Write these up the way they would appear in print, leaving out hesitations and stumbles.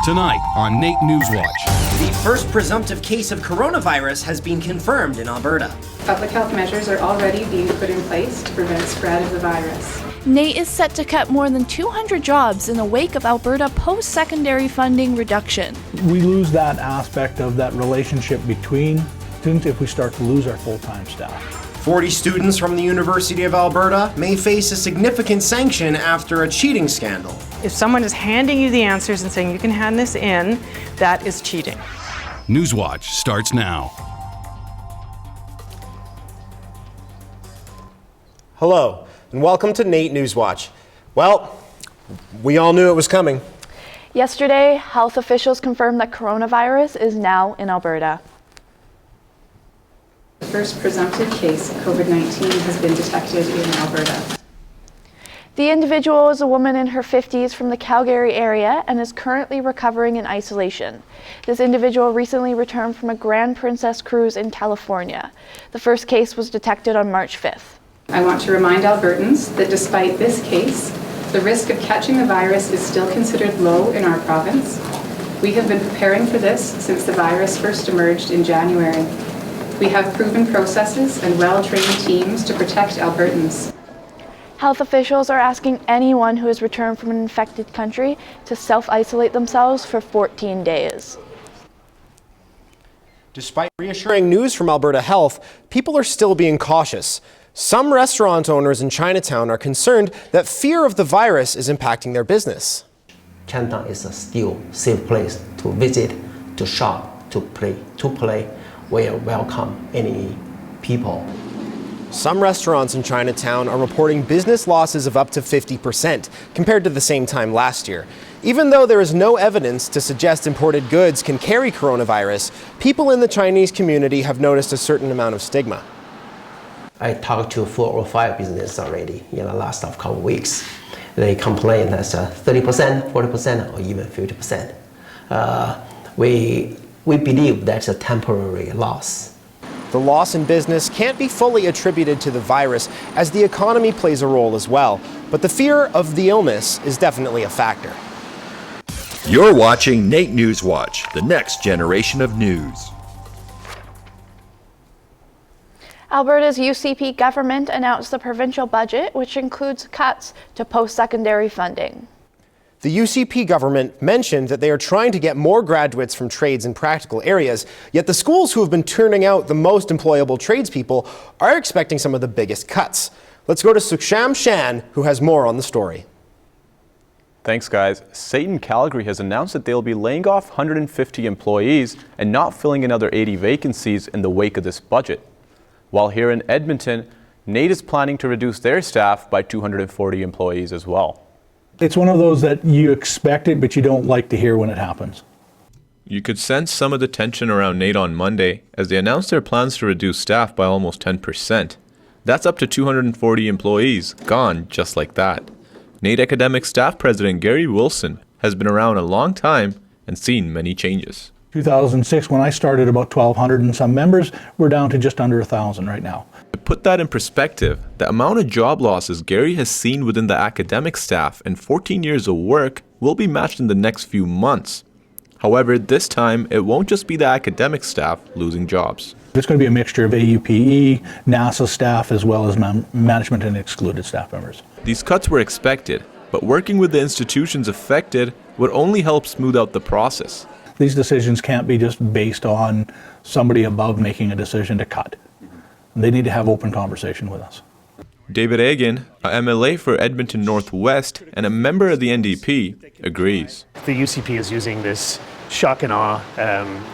Tonight on NAIT NewsWatch. The first presumptive case of coronavirus has been confirmed in Alberta. Public health measures are already being put in place to prevent spread of the virus. NAIT is set to cut more than 200 jobs in the wake of Alberta post-secondary funding reduction. We lose that aspect of that relationship between students if we start to lose our full-time staff. 40 students from the University of Alberta may face a significant sanction after a cheating scandal. If someone is handing you the answers and saying you can hand this in, that is cheating. NewsWatch starts now. Hello, and welcome to NAIT NewsWatch. Well, we all knew it was coming. Yesterday, health officials confirmed that coronavirus is now in Alberta. The first presumptive case of COVID-19 has been detected in Alberta. The individual is a woman in her 50s from the Calgary area and is currently recovering in isolation. This individual recently returned from a Grand Princess cruise in California. The first case was detected on March 5th. I want to remind Albertans that despite this case, the risk of catching the virus is still considered low in our province. We have been preparing for this since the virus first emerged in January. We have proven processes and well-trained teams to protect Albertans. Health officials are asking anyone who has returned from an infected country to self-isolate themselves for 14 days. Despite reassuring news from Alberta Health, people are still being cautious. Some restaurant owners in Chinatown are concerned that fear of the virus is impacting their business. Chinatown is a still safe place to visit, to shop, to play. We welcome any people. Some restaurants in Chinatown are reporting business losses of up to 50% compared to the same time last year. Even though there is no evidence to suggest imported goods can carry coronavirus, people in the Chinese community have noticed a certain amount of stigma. I talked to 4 or 5 businesses already in the last couple of weeks. They complain that's 30%, 40%, or even 50%. We believe that's a temporary loss. The loss in business can't be fully attributed to the virus, as the economy plays a role as well. But the fear of the illness is definitely a factor. You're watching NAIT NewsWatch, the next generation of news. Alberta's UCP government announced the provincial budget, which includes cuts to post-secondary funding. The UCP government mentioned that they are trying to get more graduates from trades and practical areas, yet the schools who have been turning out the most employable tradespeople are expecting some of the biggest cuts. Let's go to Suksham Shan, who has more on the story. Thanks, guys. Satan Calgary has announced that they'll be laying off 150 employees and not filling another 80 vacancies in the wake of this budget. While here in Edmonton, NAIT is planning to reduce their staff by 240 employees as well. It's one of those that you expect it, but you don't like to hear when it happens. You could sense some of the tension around NAIT on Monday as they announced their plans to reduce staff by almost 10%. That's up to 240 employees, gone just like that. NAIT Academic Staff President Gary Wilson has been around a long time and seen many changes. 2006, when I started, about 1,200 and some members. We're down to just under 1,000 right now. To put that in perspective, the amount of job losses Gary has seen within the academic staff in 14 years of work will be matched in the next few months. However, this time, it won't just be the academic staff losing jobs. It's going to be a mixture of AUPE, NASA staff, as well as management and excluded staff members. These cuts were expected, but working with the institutions affected would only help smooth out the process. These decisions can't be just based on somebody above making a decision to cut. They need to have open conversation with us. David Egan, a MLA for Edmonton Northwest and a member of the NDP, agrees. The UCP is using this shock and awe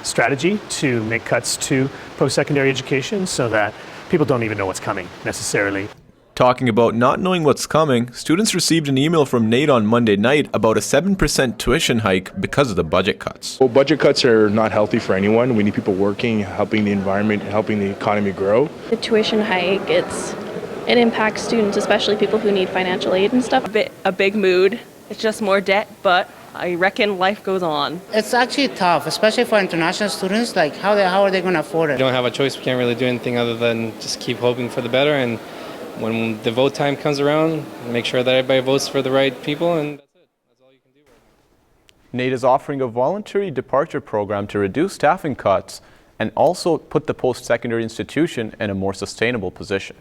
strategy to make cuts to post-secondary education so that people don't even know what's coming necessarily. Talking about not knowing what's coming, students received an email from NAIT on Monday night about a 7% tuition hike because of the budget cuts. Well, budget cuts are not healthy for anyone. We need people working, helping the environment, helping the economy grow. The tuition hike, it impacts students, especially people who need financial aid and stuff. A big mood. It's just more debt, but I reckon life goes on. It's actually tough, especially for international students. Like, how are they going to afford it? We don't have a choice. We can't really do anything other than just keep hoping for the better. And when the vote time comes around, make sure that everybody votes for the right people, and that's it. That's all you can do right now. NAIT is offering a voluntary departure program to reduce staffing cuts and also put the post-secondary institution in a more sustainable position.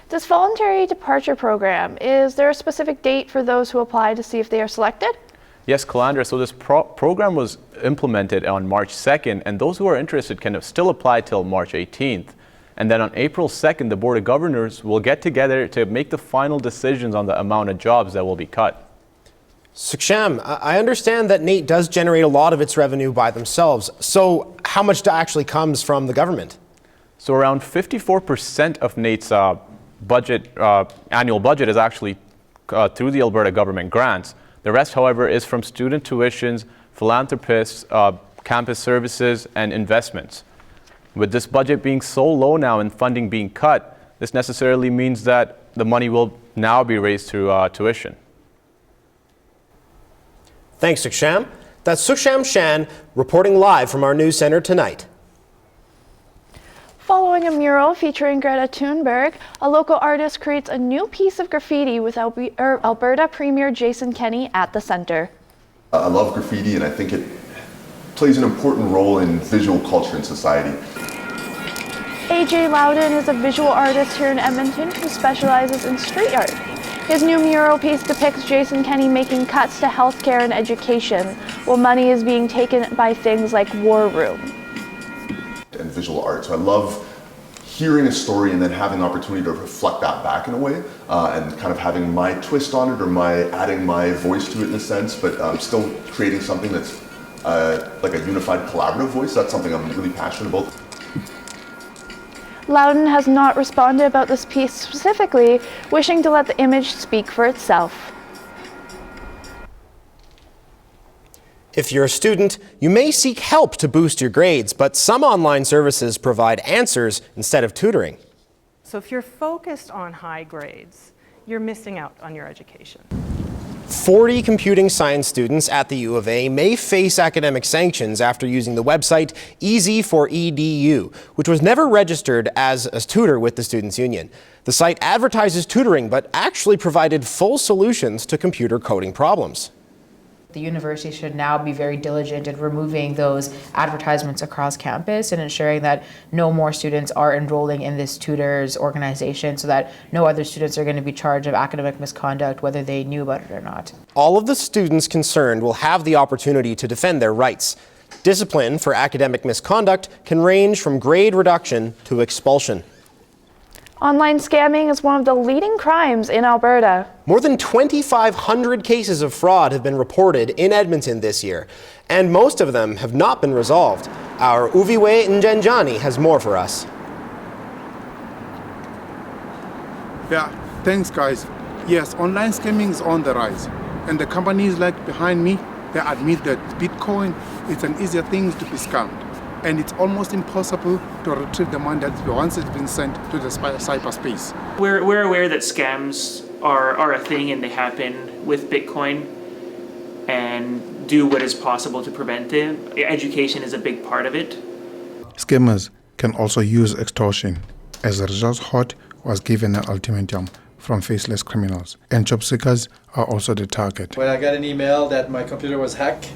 This voluntary departure program, is there a specific date for those who apply to see if they are selected? Yes, Calandra, so this program was implemented on March 2nd, and those who are interested can still apply till March 18th. And then on April 2nd, the Board of Governors will get together to make the final decisions on the amount of jobs that will be cut. Suksham, I understand that NAIT does generate a lot of its revenue by themselves. So how much actually comes from the government? So around 54% of NAIT's annual budget is actually through the Alberta government grants. The rest, however, is from student tuitions, philanthropists, campus services, and investments. With this budget being so low now and funding being cut, this necessarily means that the money will now be raised through tuition. Thanks, Suksham. That's Suksham Shan reporting live from our news center tonight. Following a mural featuring Greta Thunberg, a local artist creates a new piece of graffiti with Alberta Premier Jason Kenney at the center. I love graffiti, and I think it plays an important role in visual culture in society. AJ Loudoun is a visual artist here in Edmonton who specializes in street art. His new mural piece depicts Jason Kenney making cuts to healthcare and education, while money is being taken by things like War Room. And visual art. So I love hearing a story and then having the opportunity to reflect that back in a way, and kind of having my twist on it, or adding my voice to it in a sense, but still creating something that's like a unified collaborative voice. That's something I'm really passionate about. Loudoun has not responded about this piece specifically, wishing to let the image speak for itself. If you're a student, you may seek help to boost your grades, but some online services provide answers instead of tutoring. So if you're focused on high grades, you're missing out on your education. 40 computing science students at the U of A may face academic sanctions after using the website Easy4EDU, which was never registered as a tutor with the Students' Union. The site advertises tutoring, but actually provided full solutions to computer coding problems. The university should now be very diligent in removing those advertisements across campus and ensuring that no more students are enrolling in this tutors organization, so that no other students are going to be charged of academic misconduct, whether they knew about it or not. All of the students concerned will have the opportunity to defend their rights. Discipline for academic misconduct can range from grade reduction to expulsion. Online scamming is one of the leading crimes in Alberta. More than 2,500 cases of fraud have been reported in Edmonton this year, and most of them have not been resolved. Our Uviwe Njenjani has more for us. Yeah, thanks guys. Yes, online scamming is on the rise, and the companies like behind me, they admit that Bitcoin is an easier thing to be scammed. And it's almost impossible to retrieve the money that once it's been sent to the cyberspace. We're aware that scams are a thing and they happen with Bitcoin, and do what is possible to prevent them. Education is a big part of it. Scammers can also use extortion. As a result, HOT was given an ultimatum from faceless criminals, and job seekers are also the target. When I got an email that my computer was hacked,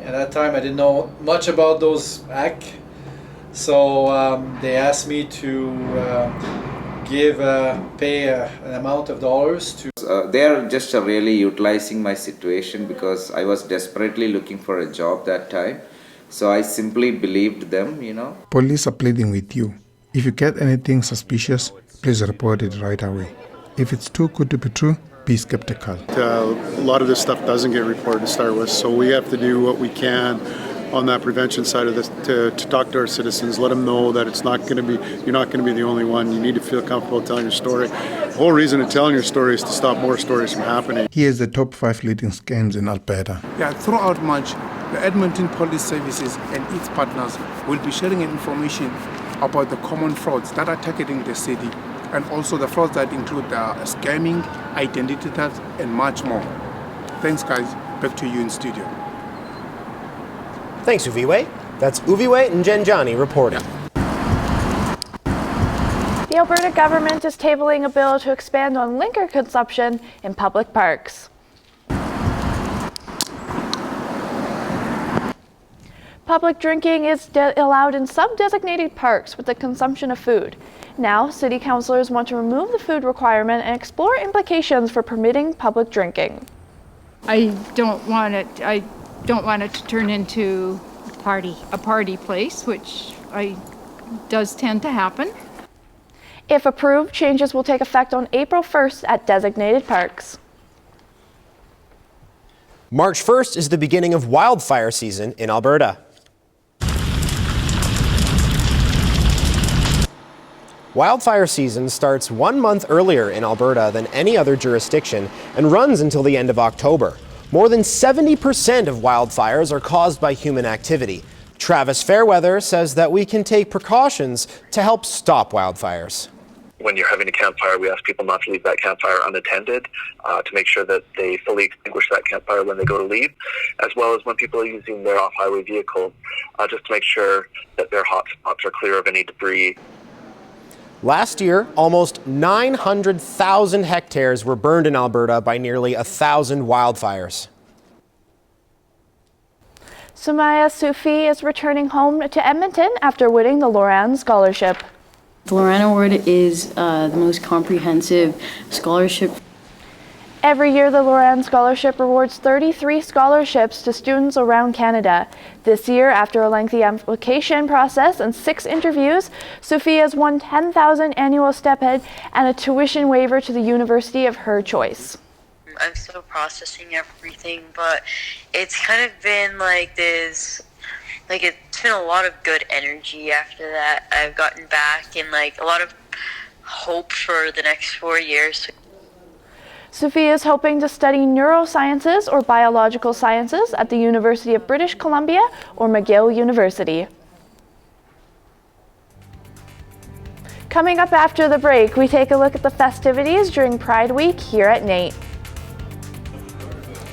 at that time I didn't know much about those hacks, so they asked me to pay an amount of dollars to... They are just really utilizing my situation because I was desperately looking for a job that time. So I simply believed them, you know. Police are pleading with you. If you get anything suspicious, please report it right away. If it's too good to be true, be skeptical. A lot of this stuff doesn't get reported to start with, so we have to do what we can on that prevention side of this to talk to our citizens, let them know that it's not going to be, you're not going to be the only one. You need to feel comfortable telling your story. The whole reason of telling your story is to stop more stories from happening. Here's the top 5 leading scams in Alberta. Yeah, throughout March, the Edmonton Police Services and its partners will be sharing information about the common frauds that are targeting the city, and also the frauds that include scamming, identity theft, and much more. Thanks, guys. Back to you in studio. Thanks, Uviwe. That's Uviwe Njenjani reporting. The Alberta government is tabling a bill to expand on liquor consumption in public parks. Public drinking is allowed in some designated parks with the consumption of food. Now, city councilors want to remove the food requirement and explore implications for permitting public drinking. I don't want it to turn into a party place, which does tend to happen. If approved, changes will take effect on April 1st at designated parks. March 1st is the beginning of wildfire season in Alberta. Wildfire season starts 1 month earlier in Alberta than any other jurisdiction and runs until the end of October. More than 70% of wildfires are caused by human activity. Travis Fairweather says that we can take precautions to help stop wildfires. When you're having a campfire, we ask people not to leave that campfire unattended, to make sure that they fully extinguish that campfire when they go to leave, as well as when people are using their off-highway vehicles, just to make sure that their hot spots are clear of any debris. Last year, almost 900,000 hectares were burned in Alberta by nearly 1,000 wildfires. Sumaya Sufi is returning home to Edmonton after winning the Loudoun Scholarship. The Loudoun Award is the most comprehensive scholarship. Every year, the Loudoun Scholarship rewards 33 scholarships to students around Canada. This year, after a lengthy application process and 6 interviews, Sophia's won $10,000 annual stipend and a tuition waiver to the university of her choice. I'm still processing everything, but it's kind of been like this, it's been a lot of good energy after that. I've gotten back and a lot of hope for the next 4 years. Sophia is hoping to study neurosciences or biological sciences at the University of British Columbia or McGill University. Coming up after the break, we take a look at the festivities during Pride Week here at NAIT.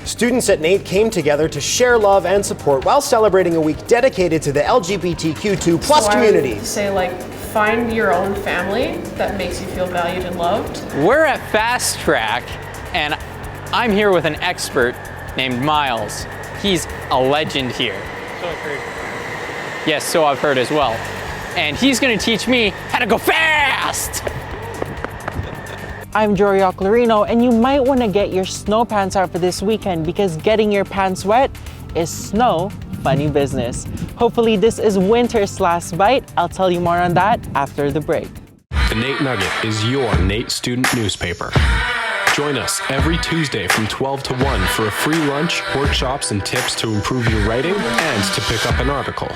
Students at NAIT came together to share love and support while celebrating a week dedicated to the LGBTQ+ community. I say, find your own family that makes you feel valued and loved. We're at Fast Track, and I'm here with an expert named Miles. He's a legend here. So I've heard. Yes, so I've heard as well. And he's gonna teach me how to go fast! I'm Jory Oclarino, and you might want to get your snow pants out for this weekend because getting your pants wet is snow funny business. Hopefully this is winter's last bite. I'll tell you more on that after the break. The NAIT Nugget is your NAIT student newspaper. Join us every Tuesday from 12 to 1 for a free lunch, workshops, and tips to improve your writing and to pick up an article.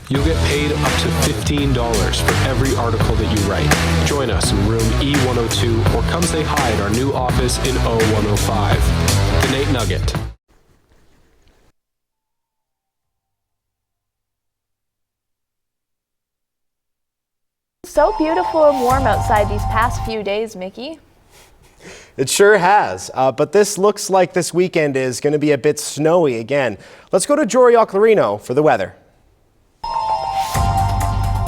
You'll get paid up to $15 for every article that you write. Join us in room E102 or come say hi at our new office in O105. The NAIT Nugget. So beautiful and warm outside these past few days, Mickey. It sure has, but this looks like this weekend is going to be a bit snowy again. Let's go to Jory Oclarino for the weather.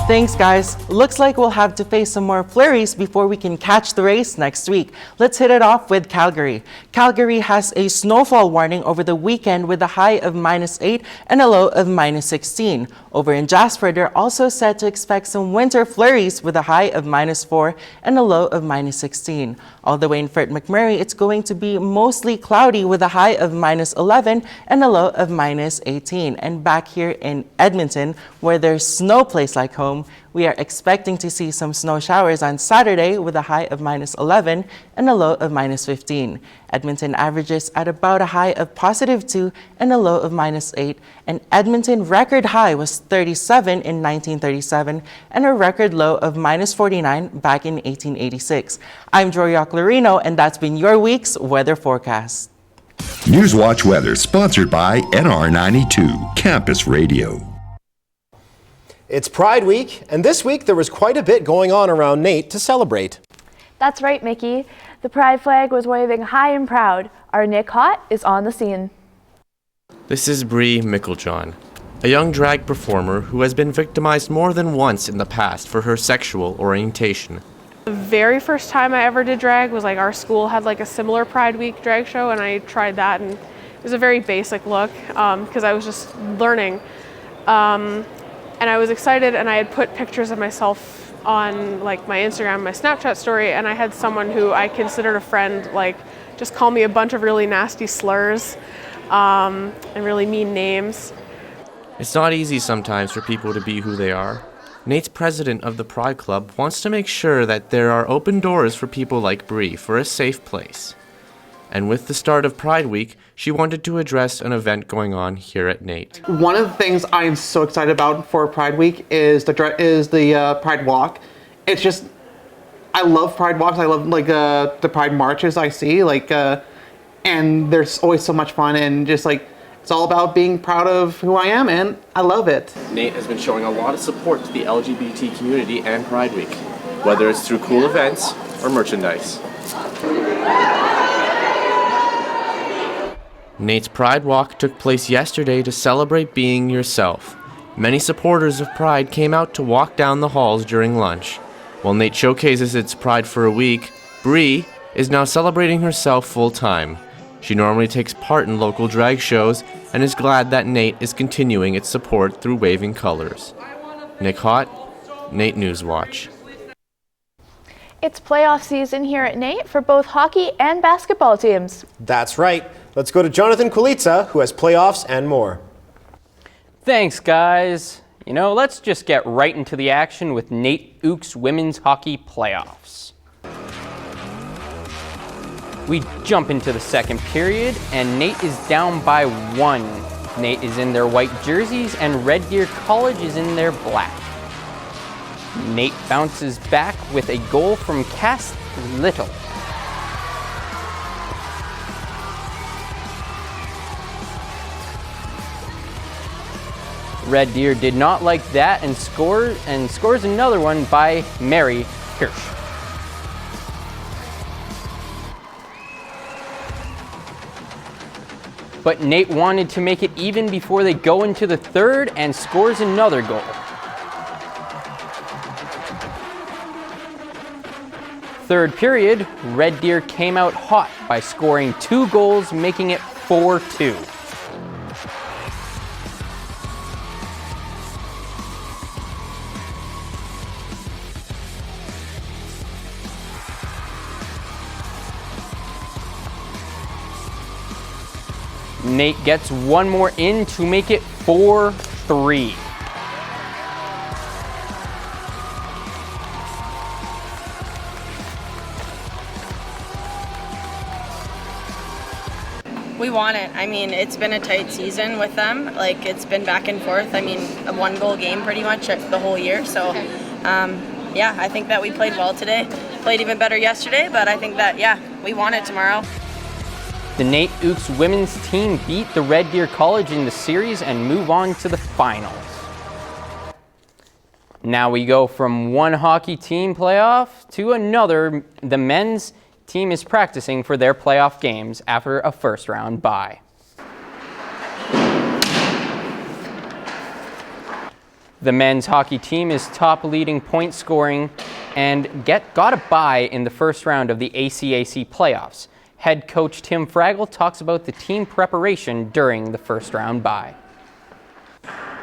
Thanks, guys. Looks like we'll have to face some more flurries before we can catch the race next week. Let's hit it off with Calgary. Calgary has a snowfall warning over the weekend with a high of -8 and a low of -16. Over in Jasper, they're also said to expect some winter flurries with a high of -4 and a low of -16. All the way in Fort McMurray, it's going to be mostly cloudy with a high of -11 and a low of -18. And back here in Edmonton, where there's no place like home, we are expecting to see some snow showers on Saturday with a high of -11 and a low of -15. Edmonton averages at about a high of +2 and a low of -8. And Edmonton record high was 37 in 1937 and a record low of -49 back in 1886. I'm Jory Oclarino, and that's been your week's weather forecast. NewsWatch Weather, sponsored by NR92 Campus Radio. It's Pride Week, and this week there was quite a bit going on around NAIT to celebrate. That's right, Mickey. The Pride flag was waving high and proud. Our Nick Hott is on the scene. This is Bree Micklejohn, a young drag performer who has been victimized more than once in the past for her sexual orientation. The very first time I ever did drag was our school had a similar Pride Week drag show, and I tried that, and it was a very basic look because I was just learning. And I was excited, and I had put pictures of myself on like my Instagram, my Snapchat story, and I had someone who I considered a friend like just call me a bunch of really nasty slurs and really mean names. It's not easy sometimes for people to be who they are. Nate's president of the Pride Club wants to make sure that there are open doors for people like Bree for a safe place. And with the start of Pride Week, she wanted to address an event going on here at NAIT. One of the things I am so excited about for Pride Week is the Pride Walk. It's just, I love Pride Walks. I love like the Pride marches I see, and there's always so much fun, and just like it's all about being proud of who I am, and I love it. NAIT has been showing a lot of support to the LGBT community and Pride Week, whether it's through cool events or merchandise. NAIT's Pride Walk took place yesterday to celebrate being yourself. Many supporters of Pride came out to walk down the halls during lunch. While NAIT showcases its Pride for a week, Bree is now celebrating herself full-time. She normally takes part in local drag shows and is glad that NAIT is continuing its support through waving colors. Nick Hott, NAIT NewsWatch. It's playoff season here at NAIT for both hockey and basketball teams. That's right. Let's go to Jonathan Kulitsa, who has playoffs and more. Thanks, guys. Let's just get right into the action with NAIT Ooks women's hockey playoffs. We jump into the second period, and NAIT is down by 1. NAIT is in their white jerseys, and Red Deer College is in their black. NAIT bounces back with a goal from Cass Little. Red Deer did not like that and scores another one by Mary Hirsch. But NAIT wanted to make it even before they go into the third and scores another goal. Third period, Red Deer came out hot by scoring 2 goals, making it 4-2. NAIT gets one more in to make it 4-3. We want it. I mean, it's been a tight season with them. It's been back and forth. I mean, a 1-goal game pretty much the whole year. So, I think that we played well today. Played even better yesterday, but I think that, we want it tomorrow. The NAIT Ooks women's team beat the Red Deer College in the series and move on to the finals. Now we go from one hockey team playoff to another. The men's team is practicing for their playoff games after a first-round bye. The men's hockey team is top leading point scoring and got a bye in the first round of the ACAC playoffs. Head coach Tim Fraggle talks about the team preparation during the first round bye.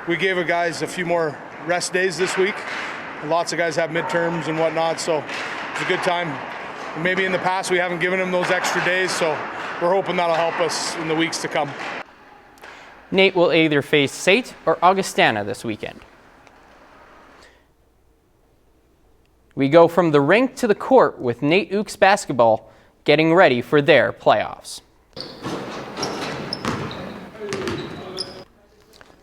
We gave the guys a few more rest days this week. Lots of guys have midterms and whatnot, so it's a good time. Maybe in the past we haven't given them those extra days, so we're hoping that'll help us in the weeks to come. NAIT will either face SAIT or Augustana this weekend. We go from the rink to the court with NAIT Ooks basketball getting ready for their playoffs.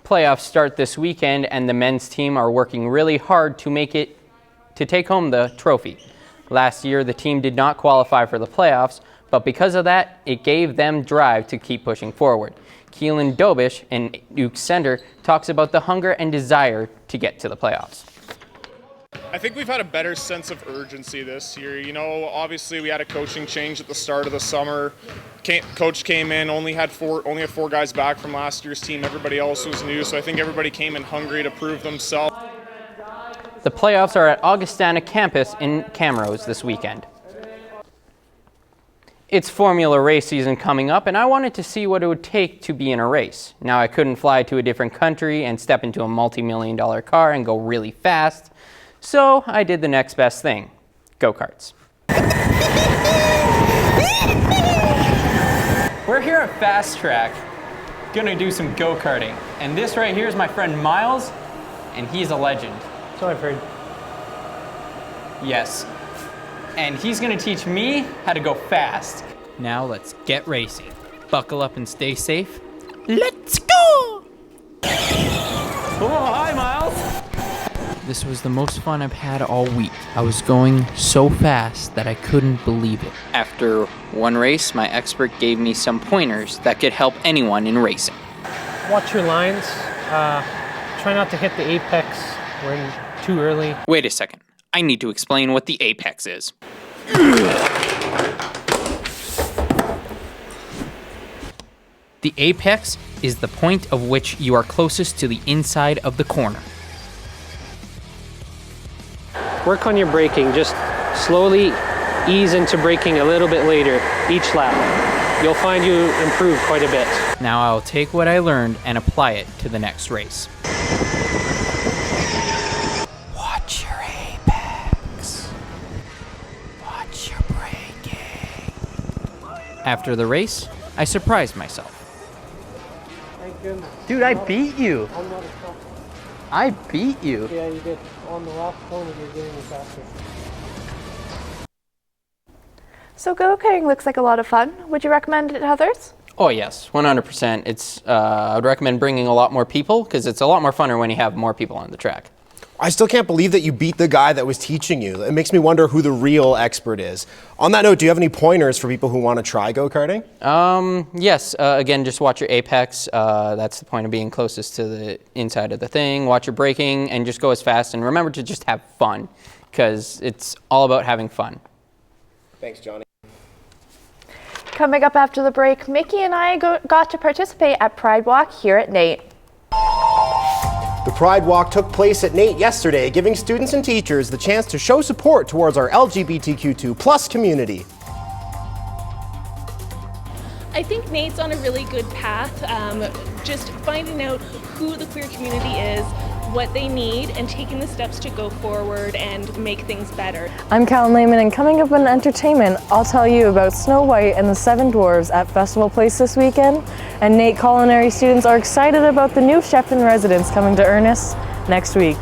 Playoffs start this weekend, and the men's team are working really hard to take home the trophy. Last year, the team did not qualify for the playoffs, but because of that, it gave them drive to keep pushing forward. Keelan Dobish, an Ooks center, talks about the hunger and desire to get to the playoffs. I think we've had a better sense of urgency this year. You know, obviously we had a coaching change at the start of the summer. Coach came in, only had four guys back from last year's team. Everybody else was new, so I think everybody came in hungry to prove themselves. The playoffs are at Augustana campus in Camrose this weekend. It's Formula race season coming up, and I wanted to see what it would take to be in a race. Now, I couldn't fly to a different country and step into a multi-million-dollar car and go really fast, so I did the next best thing, go-karts. We're here at Fast Track, gonna do some go-karting, and this right here is my friend Miles, and he's a legend. So I've heard. Yes. And he's gonna teach me how to go fast. Now let's get racing. Buckle up and stay safe. Let's go! Oh, hi, Miles. This was the most fun I've had all week. I was going so fast that I couldn't believe it. After one race, my expert gave me some pointers that could help anyone in racing. Watch your lines. Try not to hit the apex when too early. Wait a second. I need to explain what the apex is. The apex is the point of which you are closest to the inside of the corner. Work on your braking. Just slowly ease into braking a little bit later each lap. You'll find you improve quite a bit. Now I'll take what I learned and apply it to the next race. Watch your apex. Watch your braking. After the race, I surprised myself. Thank goodness. Dude, I beat you. I'm not a top. I beat you. Yeah, you did. On the last corner, you're getting the faster. So go-karting looks like a lot of fun. Would you recommend it to others? Oh yes, 100%. It's I would recommend bringing a lot more people because it's a lot more funner when you have more people on the track. I still can't believe that you beat the guy that was teaching you. It makes me wonder who the real expert is. On that note, do you have any pointers for people who want to try go-karting? Yes. Again, just watch your apex. That's the point of being closest to the inside of the thing. Watch your braking and just go as fast. And remember to just have fun because it's all about having fun. Thanks, Johnny. Coming up after the break, Mickey and I got to participate at Pride Walk here at NAIT. The Pride Walk took place at NAIT yesterday, giving students and teachers the chance to show support towards our LGBTQ2+ community. I think NAIT's on a really good path, just finding out who the queer community is, what they need, and taking the steps to go forward and make things better. I'm Callan Lehman, and coming up in entertainment, I'll tell you about Snow White and the Seven Dwarfs at Festival Place this weekend, and NAIT culinary students are excited about the new chef in residence coming to Ernest next week.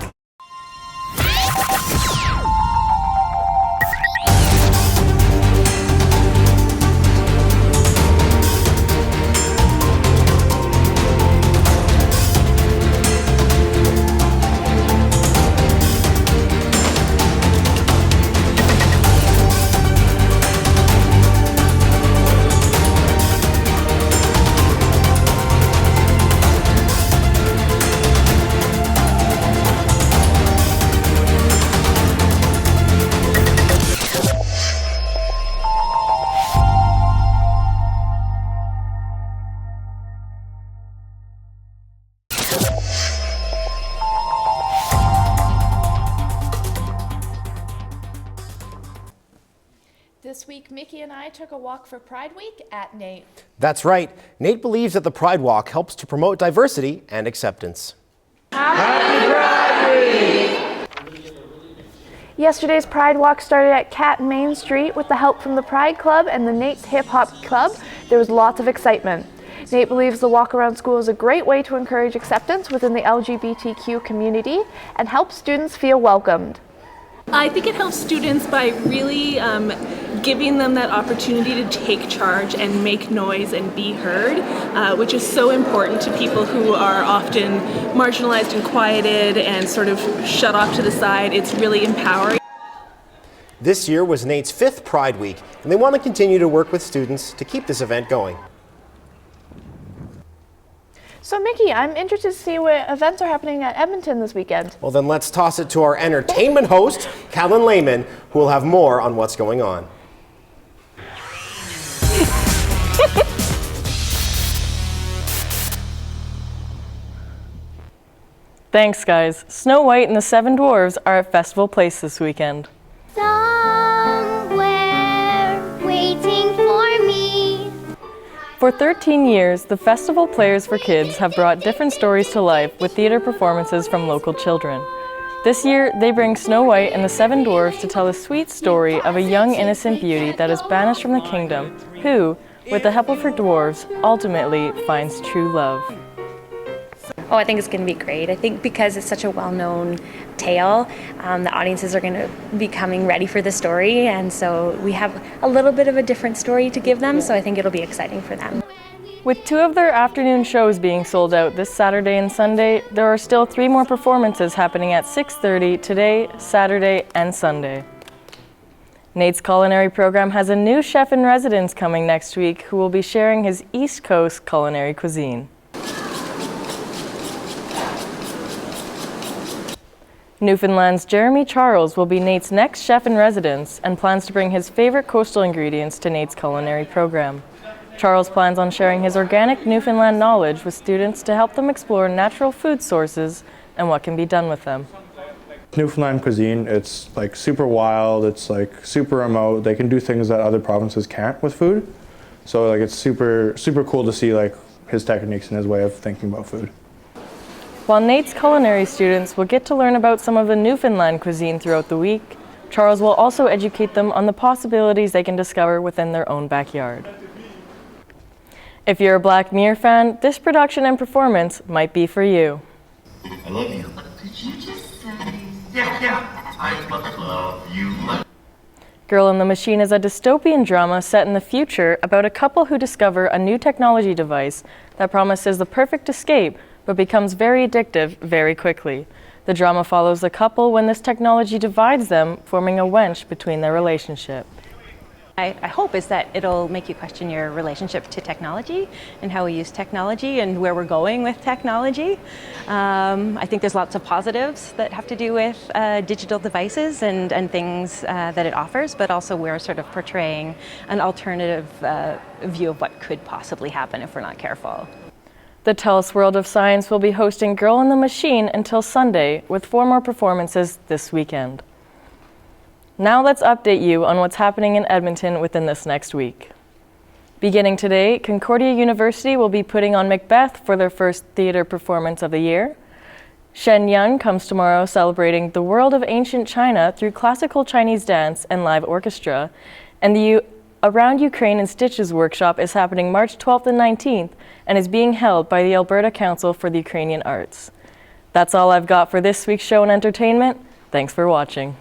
This week, Mickey and I took a walk for Pride Week at NAIT. That's right. NAIT believes that the Pride Walk helps to promote diversity and acceptance. Happy Pride Week! Yesterday's Pride Walk started at Cat Main Street with the help from the Pride Club and the NAIT Hip Hop Club. There was lots of excitement. NAIT believes the walk around school is a great way to encourage acceptance within the LGBTQ community and help students feel welcomed. I think it helps students by really giving them that opportunity to take charge and make noise and be heard, which is so important to people who are often marginalized and quieted and sort of shut off to the side. It's really empowering. This year was NAIT's 5th Pride Week, and they want to continue to work with students to keep this event going. So Mickey, I'm interested to see what events are happening at Edmonton this weekend. Well, then let's toss it to our entertainment host, Callan Lehman, who will have more on what's going on. Thanks, guys. Snow White and the Seven Dwarfs are at Festival Place this weekend. Somewhere waiting for me. For 13 years, the festival Players for Kids have brought different stories to life with theater performances from local children. This year, they bring Snow White and the Seven Dwarfs to tell a sweet story of a young innocent beauty that is banished from the kingdom, who, with the help of her dwarves, ultimately finds true love. Oh, I think it's going to be great. I think because it's such a well-known tale, the audiences are going to be coming ready for the story, and so we have a little bit of a different story to give them, so I think it'll be exciting for them. With 2 of their afternoon shows being sold out this Saturday and Sunday, there are still 3 more performances happening at 6:30 today, Saturday, and Sunday. NAIT's culinary program has a new chef in residence coming next week who will be sharing his East Coast culinary cuisine. Newfoundland's Jeremy Charles will be NAIT's next chef in residence and plans to bring his favorite coastal ingredients to NAIT's culinary program. Charles plans on sharing his organic Newfoundland knowledge with students to help them explore natural food sources and what can be done with them. Newfoundland cuisine, it's like super wild, it's like super remote. They can do things that other provinces can't with food. So like it's super cool to see like his techniques and his way of thinking about food. While NAIT's culinary students will get to learn about some of the Newfoundland cuisine throughout the week, Charles will also educate them on the possibilities they can discover within their own backyard. If you're a Black Mirror fan, this production and performance might be for you. I love you. Did you just say? Yeah. I love you. Girl in the Machine is a dystopian drama set in the future about a couple who discover a new technology device that promises the perfect escape but becomes very addictive very quickly. The drama follows the couple when this technology divides them, forming a wedge between their relationship. I hope is that it'll make you question your relationship to technology and how we use technology and where we're going with technology. I think there's lots of positives that have to do with digital devices and things that it offers, but also we're sort of portraying an alternative view of what could possibly happen if we're not careful. The TELUS World of Science will be hosting Girl in the Machine until Sunday, with 4 more performances this weekend. Now let's update you on what's happening in Edmonton within this next week. Beginning today, Concordia University will be putting on Macbeth for their first theater performance of the year. Shenyang comes tomorrow, celebrating the world of ancient China through classical Chinese dance and live orchestra. And the Around Ukraine in Stitches workshop is happening March 12th and 19th and is being held by the Alberta Council for the Ukrainian Arts. That's all I've got for this week's show and entertainment. Thanks for watching.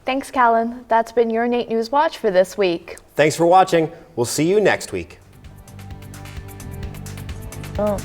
Thanks, Callan. That's been your NAIT NewsWatch for this week. Thanks for watching. We'll see you next week. Oh.